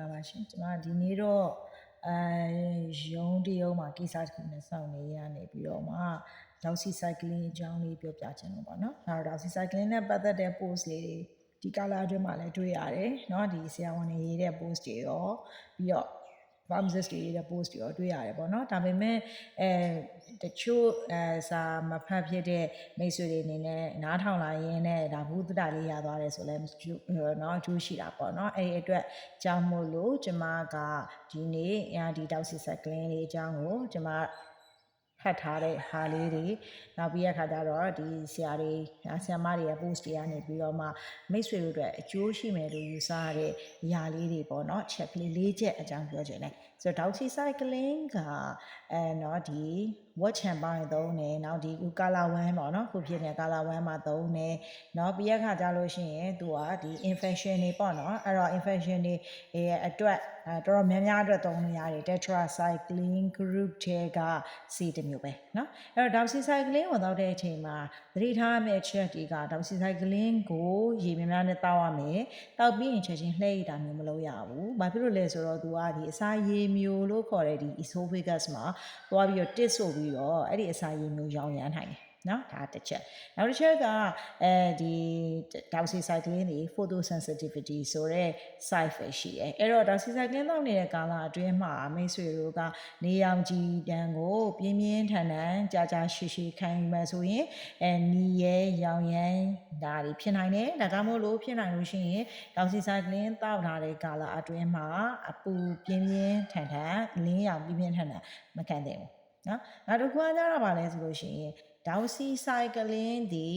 လာပါရှင်ကျွန်မဒီနေ့တော့ရုံးတရုံးမှာကိစ္စတစ်ခုနဲ့စောင့်နေရနေပြီးတော့မှ Doxy cycling အကြောင်းလေးပြောပြချင်လို့ပေါ့နော်အဲ့တော့ Doxy cycling နဲ့ပတ်သက်တဲ့ post လေးဒီကာလာအတွင်းမှာလည်းတွေ့ရတယ်เนาะဒီဆရာဝန်တွေရေးတဲ့ post တွေရောပြီးတော့ pharmacist တွေရေးတဲ့ post တွေရောတွေ့ရတယ်ပေါ့နော်ဒါပေမဲ့တချို့စာမဖတ်ဖြစ်တဲ့မိတ်ဆွေတွေအနေနဲ့နားထောင်လာရင်းနဲ့ဒါဘူးတတလေးရသွားတယ်ဆိုလဲเนาะအကျိုးရှိတာပေါ့နော်အဲ့ဒီအတွက်ကြောင့်မို့လို့ကျမကဒီနေ့ဒီ Doxy cycling လေးအကြောင်းကိုကျမဖတ်ထားတဲ့ဟာလေးတွေနောက်ပြီးရခါကျတော့ဒီဆရာတွေဆရာမတွေရဲ့ post တွေကနေပြီးတော့မှမိတ်ဆွေတို့အတွက်အကျိုးရှိမယ်လို့ယူဆရတဲ့အရာလေးတွေပေါ့နော်ချက်ကလေး၄ချက်အကြောင်းပြောချင်တယ်ဆိုတော့ Doxy cycling ကเนาะဒီဝက်ချန်ပိုင်းသုံးတယ်နောက်ဒီကာလာဝမ်းပေါ့နော်ခုဖြစ်နေကာလာဝမ်းမှာသုံးတယ်เนาะပြီးရခါကြလို့ရှိရင်သူကဒီ infection တွေပေါ့နော်အဲ့တော့ infection တွေအတွက်တော်တော်များများအတွက်သုံးလို့ရတယ် tetracycline group ထဲကဆေးတစ်မျိုးပဲเนาะအဲ့တော့ Doxy cycline ကိုတောက်တဲ့အချိန်မှာသတိထားရမယ့်အချက်တွေက Doxy cycline ကိုရေများများနဲ့တောက်ရမယ်တောက်ပြီးရင်ချက်ချင်းလှည့်ရတာမျိုးမလုပ်ရဘူးဘာဖြစ်လို့လဲဆိုတော့သူကဒီအစာရေမျိုးလို့ခေါ်တဲ့ဒီ esophagus မှာသွားပြီးတော့တစ်ဆိုပြီးတော့အဲ့ဒီအစာရေမျိုးရောင်ရမ်းနိုင်တယ်နော်ဒါတစ်ချက်နောက်တစ်ချက်ကဒီ Doxy cycline တွေ photosensitivity ဆိုတဲ့ side ပဲရှိတယ်အဲ့တော့ Doxy cycline တောက်နေတဲ့ကာလအတွင်းမှာမိတ်ဆွေတို့ကနေရောင်ခြည်တန်းကိုပြင်းပြင်းထန်ထန်ကြာကြာရှည်ရှည်ခံယူမယ်ဆိုရင်နီရဲရောင်ရမ်းဒါတွေဖြစ်နိုင်တယ်ဒါကြောင့်မို့လို့ဖြစ်နိုင်လို့ရှိရင် Doxy cycline တောက်ထားတဲ့ကာလအတွင်းမှာအပူပြင်းပြင်းထန်ထန်လင်းရောင်ပြင်းပြင်းထန်ထန်မခံသင့်ဘူးနော်နောက်တစ်ခုကကြတော့ဗာလဲဆိုလို့ရှိရင်Doxy cycline ဒီ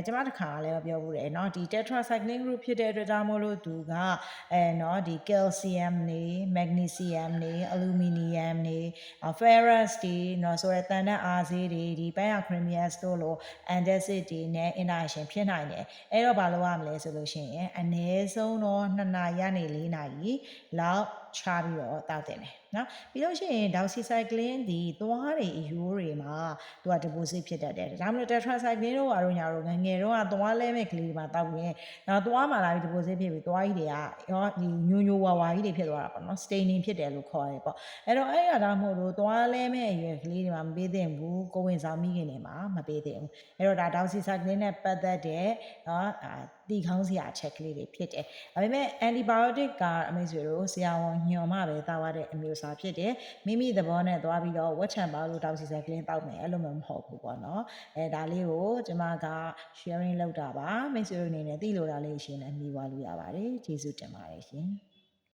ကျမတစ်ခါလည်းပြောဘူးတယ်เนาะဒီ tetracycline group ဖြစ်တဲ့အတွက်ကြောင့်မို့လို့သူကเนาะဒီ calcium နေ magnesium နေ aluminum နေ ferrous တွေเนาะဆိုရတန်တဲ့အားဆေးတွေဒီ pyrachromous တို့လို antacid တွေနဲ့ interaction ဖြစ်နိုင်တယ်အဲ့တော့ဘာလုပ်ရမလဲဆိုလို့ရှိရင်အနည်းဆုံးတော့2နာရီကနေ4နာရီလောက်ချပြီးတော့တောက်တယ်နော်ပြီးလို့ရှိရင် Doxy cycline ဒီသွားတွေအယိုးတွေမှာသူက deposit ဖြစ်တတ်တယ်ဒါမှမဟုတ် tetracycline တို့ကတော့ညာတော့ငငယ်တော့ကသွားလဲမဲ့ကလေးမှာတောက်ရင်နောက်သွားမှာလာပြီး deposit ဖြစ်ပြီးသွားကြီးတွေကရောဒီညိုညိုဝါဝါကြီးတွေဖြစ်သွားတာပေါ့နော် staining ဖြစ်တယ်လို့ခေါ်တယ်ပေါ့အဲ့တော့အဲ့ရတာမဟုတ်လို့သွားလဲမဲ့အရွယ်ကလေးတွေမှာမပေးသင့်ဘူးကိုဝင်ဆောင်မိခင်တွေမှာမပေးသင့်ဘူးအဲ့တော့ဒါ Doxy cycline နဲ့ပတ်သက်တဲ့နော်တီခေါင်းစရာအချက်ကလေးတွေဖြစ်တယ်ဒါပေမဲ့ antibiotic ကအမေဆိုလို့ဆရာဝန်ညွှန်မှပဲတောက်ရတဲ့အမျိုးအစားဖြစ်တယ်မိမိသဘောနဲ့သွားပြီးတော့ဝက်ချံပါလို့ Doxy cycline တောက်မယ်အဲ့လိုမျိုးမဟုတ်ဘူးပေါ့နော်ဒါလေးကိုကျမက sharing လုပ်တာပါမိတ်ဆွေတို့အနေနဲ့သိလို့တာလေးရှင်လည်းမြည်ပါလို့ရပါတယ်ကျေးဇူးတင်ပါတယ်ရှင်